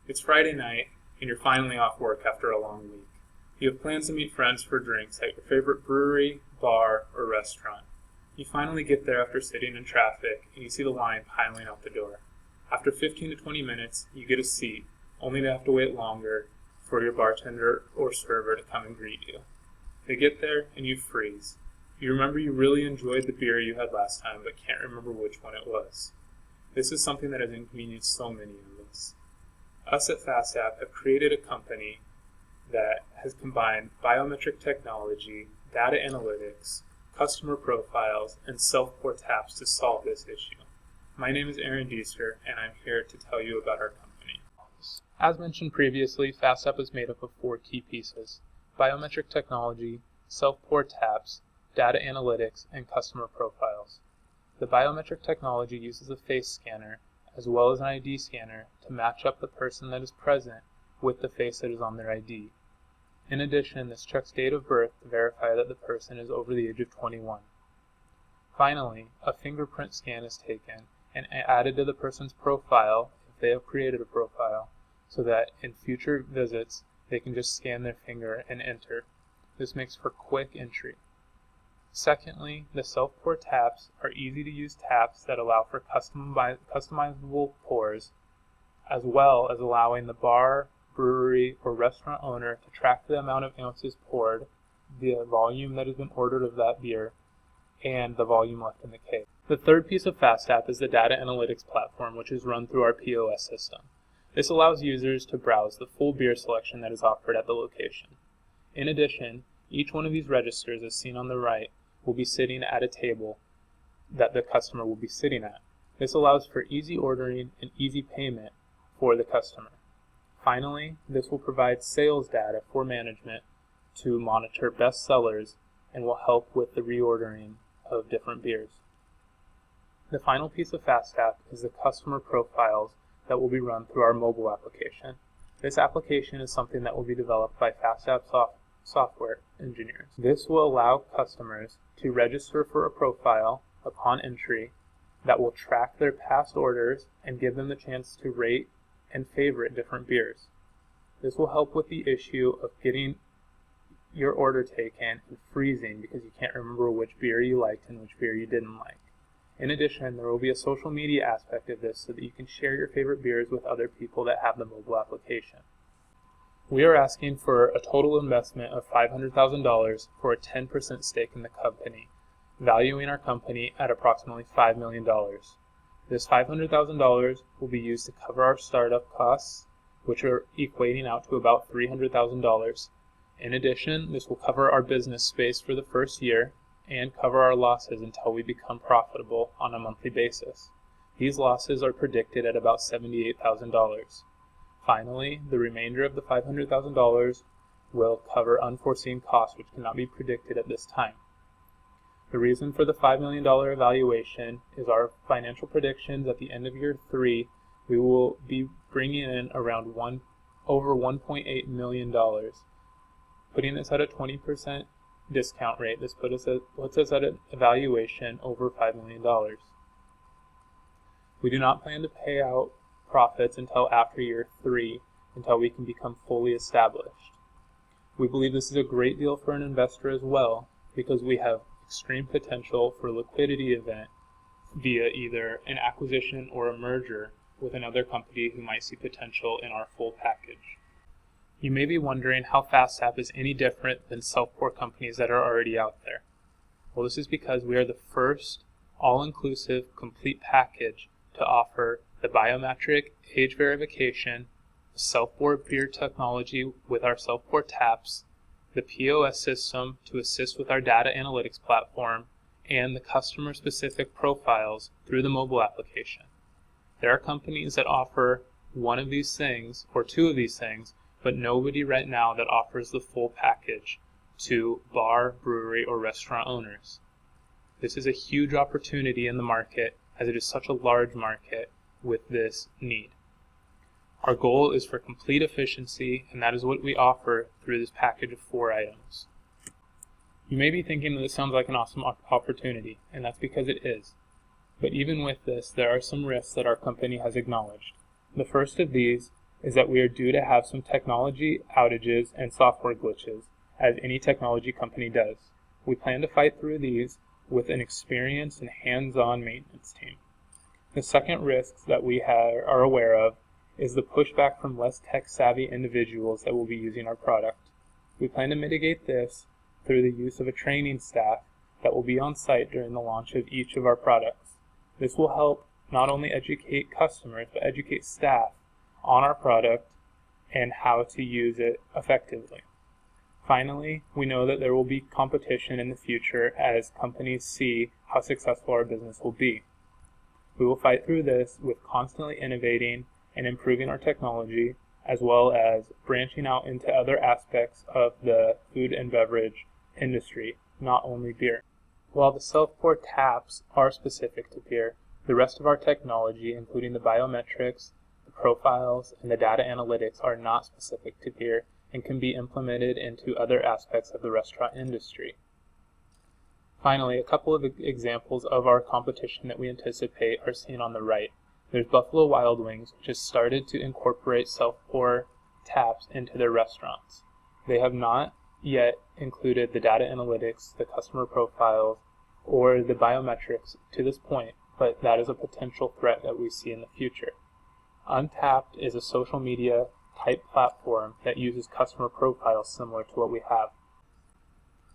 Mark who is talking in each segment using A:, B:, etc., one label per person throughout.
A: It's Friday night, and you're finally off work after a long week. You have plans to meet friends for drinks at your favorite brewery, bar, or restaurant. You finally get there after sitting in traffic, and you see the line piling out the door. After 15 to 20 minutes, you get a seat, only to have to wait longer for your bartender or server to come and greet you. They get there, and you freeze. You remember you really enjoyed the beer you had last time, but can't remember which one it was. This is something that has inconvenienced so many of us. Us at FastApp have created a company that has combined biometric technology, data analytics, customer profiles, and self-pour taps to solve this issue. My name is Aaron Deeser, and I'm here to tell you about our company. As mentioned previously, FastApp is made up of 4 key pieces: biometric technology, self-pour taps, data analytics, and customer profiles. The biometric technology uses a face scanner as well as an ID scanner to match up the person that is present with the face that is on their ID. In addition, this checks date of birth to verify that the person is over the age of 21. Finally, a fingerprint scan is taken and added to the person's profile if they have created a profile, so that in future visits they can just scan their finger and enter. This makes for quick entry. Secondly, the self-pour taps are easy-to-use taps that allow for customizable pours, as well as allowing the bar, brewery, or restaurant owner to track the amount of ounces poured, the volume that has been ordered of that beer, and the volume left in the keg. The third piece of FastApp is the data analytics platform, which is run through our POS system. This allows users to browse the full beer selection that is offered at the location. In addition, each one of these registers, as seen on the right, will be sitting at a table that the customer will be sitting at. This allows for easy ordering and easy payment for the customer. Finally, this will provide sales data for management to monitor best sellers and will help with the reordering of different beers. The final piece of FastApp is the customer profiles that will be run through our mobile application. This application is something that will be developed by FastApp software engineers. This will allow customers to register for a profile upon entry that will track their past orders and give them the chance to rate and favorite different beers. This will help with the issue of getting your order taken and freezing because you can't remember which beer you liked and which beer you didn't like. In addition, there will be a social media aspect of this so that you can share your favorite beers with other people that have the mobile application. We are asking for a total investment of $500,000 for a 10% stake in the company, valuing our company at approximately $5 million. This $500,000 will be used to cover our startup costs, which are equating out to about $300,000. In addition, this will cover our business space for the first year and cover our losses until we become profitable on a monthly basis. These losses are predicted at about $78,000. Finally, the remainder of the $500,000 will cover unforeseen costs which cannot be predicted at this time. The reason for the $5 million evaluation is our financial predictions at the end of year 3. We will be bringing in around over $1.8 million. Putting this at a 20% discount rate, this puts us at an evaluation over $5 million. We do not plan to pay out profits until after year 3, until we can become fully established. We believe this is a great deal for an investor as well, because we have extreme potential for liquidity event via either an acquisition or a merger with another company who might see potential in our full package. You may be wondering how FastApp is any different than self-pour companies that are already out there. Well, this is because we are the first all-inclusive complete package to offer the biometric age verification, the self-pour beer technology with our self-pour taps, the POS system to assist with our data analytics platform, and the customer-specific profiles through the mobile application. There are companies that offer one of these things or 2 of these things, but nobody right now that offers the full package to bar, brewery, or restaurant owners. This is a huge opportunity in the market as it is such a large market with this need. Our goal is for complete efficiency, and that is what we offer through this package of 4 items. You may be thinking that this sounds like an awesome opportunity, and that's because it is. But even with this, there are some risks that our company has acknowledged. The first of these is that we are due to have some technology outages and software glitches, as any technology company does. We plan to fight through these with an experienced and hands-on maintenance team. The second risk that we are aware of is the pushback from less tech-savvy individuals that will be using our product. We plan to mitigate this through the use of a training staff that will be on site during the launch of each of our products. This will help not only educate customers, but educate staff on our product and how to use it effectively. Finally, we know that there will be competition in the future as companies see how successful our business will be. We will fight through this with constantly innovating and improving our technology, as well as branching out into other aspects of the food and beverage industry, not only beer. While the self-pour taps are specific to beer, the rest of our technology, including the biometrics, the profiles, and the data analytics, are not specific to beer and can be implemented into other aspects of the restaurant industry. Finally, a couple of examples of our competition that we anticipate are seen on the right. There's Buffalo Wild Wings, which has started to incorporate self-pour taps into their restaurants. They have not yet included the data analytics, the customer profiles, or the biometrics to this point, but that is a potential threat that we see in the future. Untapped is a social media type platform that uses customer profiles similar to what we have.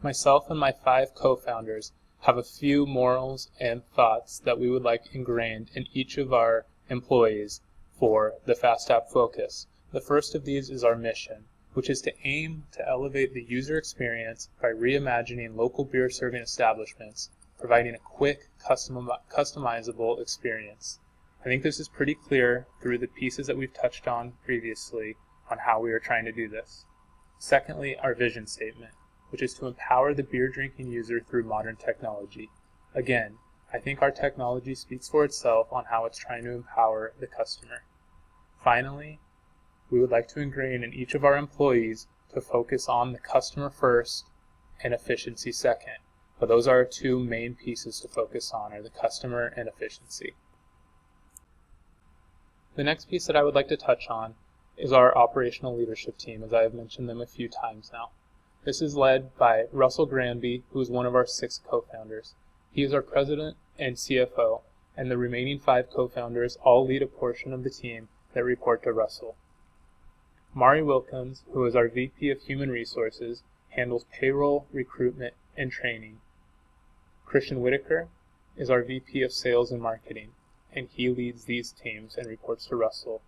A: Myself and my 5 co-founders have a few morals and thoughts that we would like ingrained in each of our employees for the FastApp focus. The first of these is our mission, which is to aim to elevate the user experience by reimagining local beer serving establishments, providing a quick, customizable experience. I think this is pretty clear through the pieces that we've touched on previously on how we are trying to do this. Secondly, our vision statement, which is to empower the beer drinking user through modern technology. Again, I think our technology speaks for itself on how it's trying to empower the customer. Finally, we would like to ingrain in each of our employees to focus on the customer first and efficiency second. But those are our 2 main pieces to focus on, are the customer and efficiency. The next piece that I would like to touch on is our operational leadership team, as I have mentioned them a few times now. This is led by Russell Granby, who is one of our 6 co-founders. He is our president and CFO, and the remaining 5 co-founders all lead a portion of the team that report to Russell. Mari Wilkins, who is our VP of Human Resources, handles payroll, recruitment, and training. Christian Whitaker is our VP of Sales and Marketing, and he leads these teams and reports to Russell.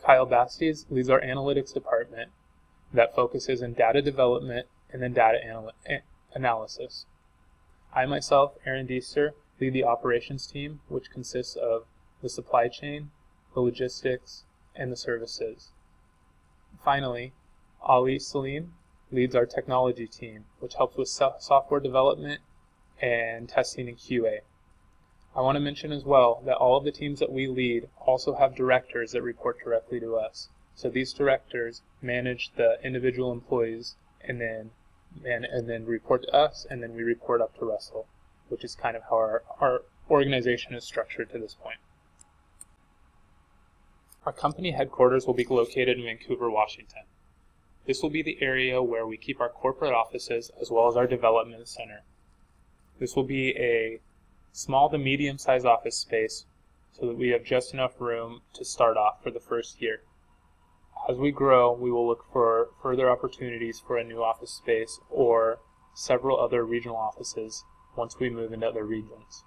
A: Kyle Basties leads our analytics department that focuses on data development and then data analysis. I myself, Aaron Deeser, lead the operations team, which consists of the supply chain, the logistics, and the services. Finally, Ali Salim leads our technology team, which helps with software development and testing and QA. I want to mention as well that all of the teams that we lead also have directors that report directly to us. So these directors manage the individual employees and then report to us, and then we report up to Russell, which is kind of how our organization is structured to this point. Our company headquarters will be located in Vancouver, Washington. This will be the area where we keep our corporate offices as well as our development center. This will be a small to medium-sized office space so that we have just enough room to start off for the first year. As we grow, we will look for further opportunities for a new office space or several other regional offices once we move into other regions.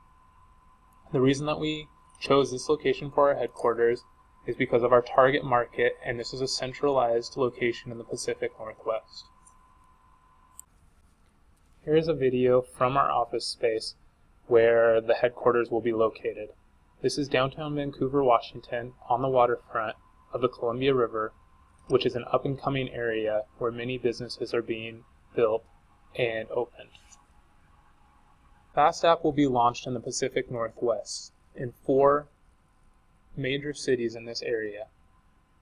A: The reason that we chose this location for our headquarters is because of our target market, and this is a centralized location in the Pacific Northwest. Here is a video from our office space where the headquarters will be located. This is downtown Vancouver, Washington, on the waterfront of the Columbia River, which is an up-and-coming area where many businesses are being built and opened. FastApp will be launched in the Pacific Northwest in 4 major cities in this area.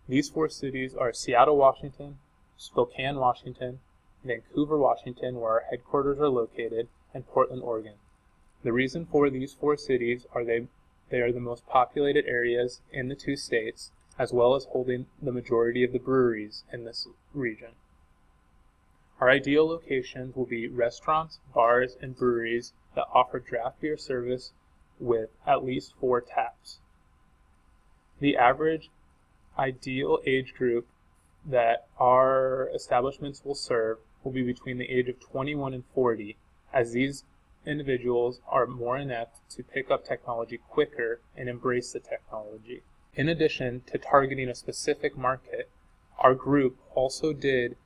A: These 4 cities are Seattle, Washington, Spokane, Washington, Vancouver, Washington, where our headquarters are located, and Portland, Oregon. The reason for these 4 cities are they are the most populated areas in the 2 states, as well as holding the majority of the breweries in this region. Our ideal locations will be restaurants, bars, and breweries that offer draft beer service with at least 4 taps. The average ideal age group that our establishments will serve will be between the age of 21 and 40, as these individuals are more inept to pick up technology quicker and embrace the technology. In addition to targeting a specific market, our group also did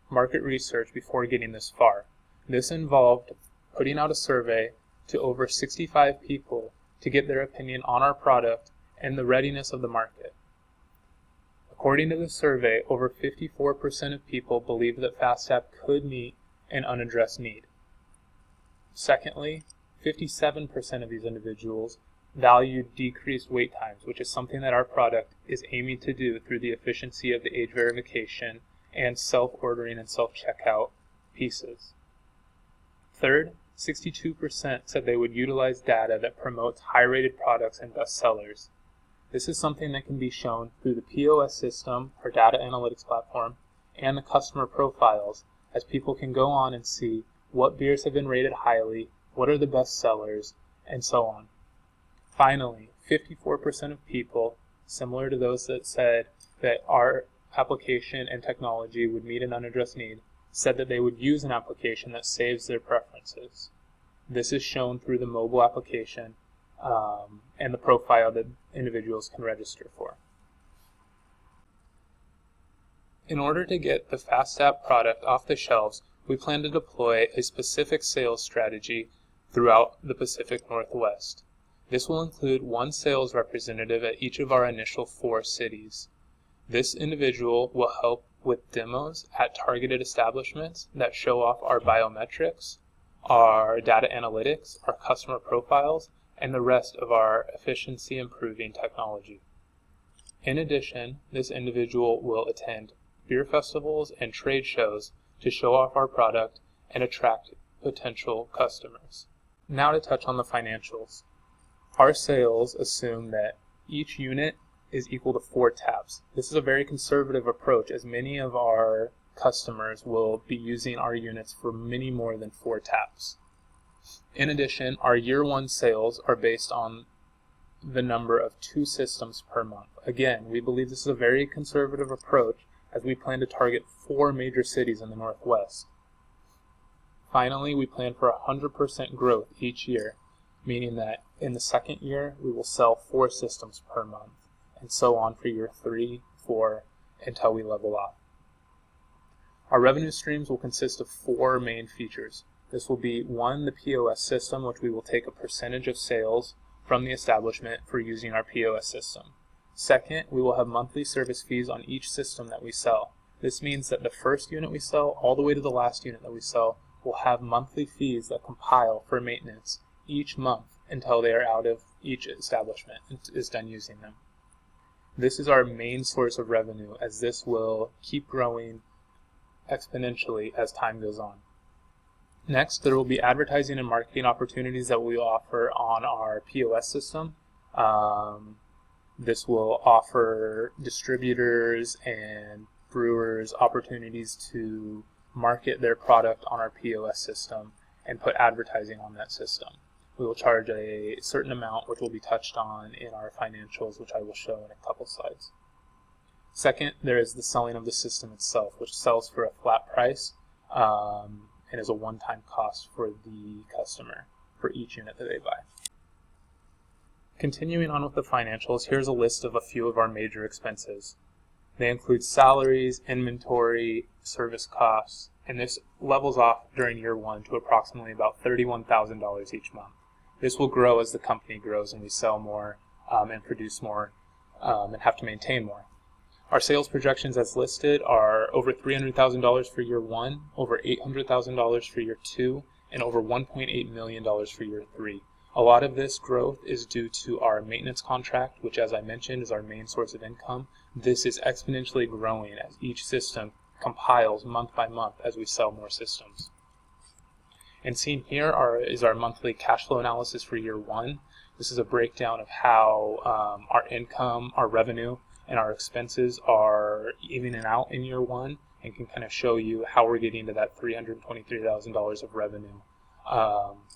A: market research before getting this far. This involved putting out a survey to over 65 people to get their opinion on our product and the readiness of the market. According to the survey, over 54% of people believed that FastApp could meet an unaddressed need. Secondly, 57% of these individuals valued decreased wait times, which is something that our product is aiming to do through the efficiency of the age verification and self-ordering and self-checkout pieces. Third, 62% said they would utilize data that promotes high-rated products and bestsellers. This is something that can be shown through the POS system, our data analytics platform, and the customer profiles, as people can go on and see what beers have been rated highly, what are the best sellers, and so on. Finally, 54% of people, similar to those that said that our application and technology would meet an unaddressed need, said that they would use an application that saves their preferences. This is shown through the mobile application and the profile that individuals can register for. In order to get the FastApp product off the shelves, we plan to deploy a specific sales strategy throughout the Pacific Northwest. This will include 1 sales representative at each of our initial 4 cities. This individual will help with demos at targeted establishments that show off our biometrics, our data analytics, our customer profiles, and the rest of our efficiency improving technology. In addition, this individual will attend beer festivals and trade shows to show off our product and attract potential customers. Now to touch on the financials. Our sales assume that each unit is equal to 4 taps. This is a very conservative approach, as many of our customers will be using our units for many more than 4 taps. In addition, our year 1 sales are based on the number of 2 systems per month. Again, we believe this is a very conservative approach, as we plan to target 4 major cities in the Northwest. Finally, we plan for 100% growth each year, meaning that in the second year, we will sell 4 systems per month, and so on for year 3, 4, until we level off. Our revenue streams will consist of 4 main features. This will be 1, the POS system, which we will take a percentage of sales from the establishment for using our POS system. Second, we will have monthly service fees on each system that we sell. This means that the first unit we sell, all the way to the last unit that we sell, will have monthly fees that compile for maintenance each month until they are out of each establishment and is done using them. This is our main source of revenue, as this will keep growing exponentially as time goes on. Next, there will be advertising and marketing opportunities that we offer on our POS system. This will offer distributors and brewers opportunities to market their product on our POS system and put advertising on that system. We will charge a certain amount, which will be touched on in our financials, which I will show in a couple slides. Second, there is the selling of the system itself, which sells for a flat price and is a one-time cost for the customer for each unit that they buy. Continuing on with the financials, here's a list of a few of our major expenses. They include salaries, inventory, service costs, and this levels off during year 1 to approximately about $31,000 each month. This will grow as the company grows and we sell more and produce more and have to maintain more. Our sales projections as listed are over $300,000 for year 1, over $800,000 for year 2, and over $1.8 million for year 3. A lot of this growth is due to our maintenance contract, which, as I mentioned, is our main source of income. This is exponentially growing as each system compiles month by month as we sell more systems. And seen here is our monthly cash flow analysis for year 1. This is a breakdown of how our income, our revenue, and our expenses are evening out in year one, and can kind of show you how we're getting to that $323,000 of revenue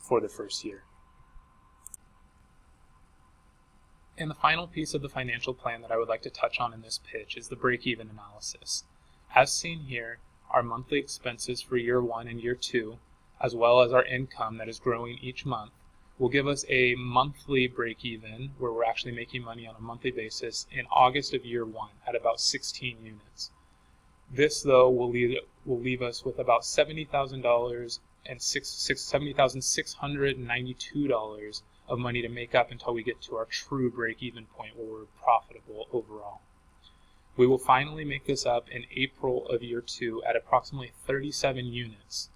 A: for the first year. And the final piece of the financial plan that I would like to touch on in this pitch is the break-even analysis. As seen here, our monthly expenses for year one and year two, as well as our income that is growing each month, will give us a monthly break-even where we're actually making money on a monthly basis in August of year one at about 16 units. This, though, will leave us with about $70,000 and $70,692 of money to make up until we get to our true break-even point where we're profitable overall. We will finally make this up in April of year two at approximately 37 units.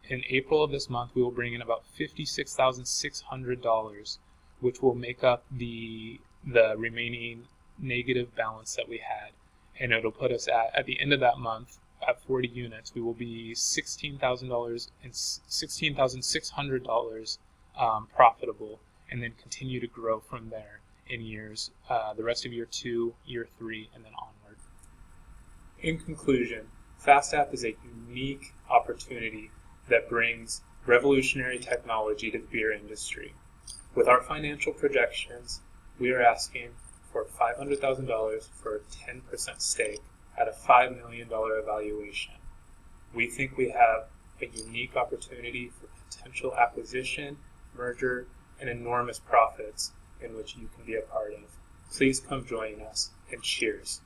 A: In April of this month, we will bring in about $56,600, which will make up the remaining negative balance that we had. And it'll put us at the end of that month, at 40 units, we will be $16,000 and $16,600 profitable, and then continue to grow from there in years, the rest of year two, year three, and then onward. In conclusion, FastApp is a unique opportunity that brings revolutionary technology to the beer industry. With our financial projections, we are asking for $500,000 for a 10% stake at a $5 million valuation. We think we have a unique opportunity for potential acquisition, merger, and enormous profits in which you can be a part of. Please come join us, and cheers.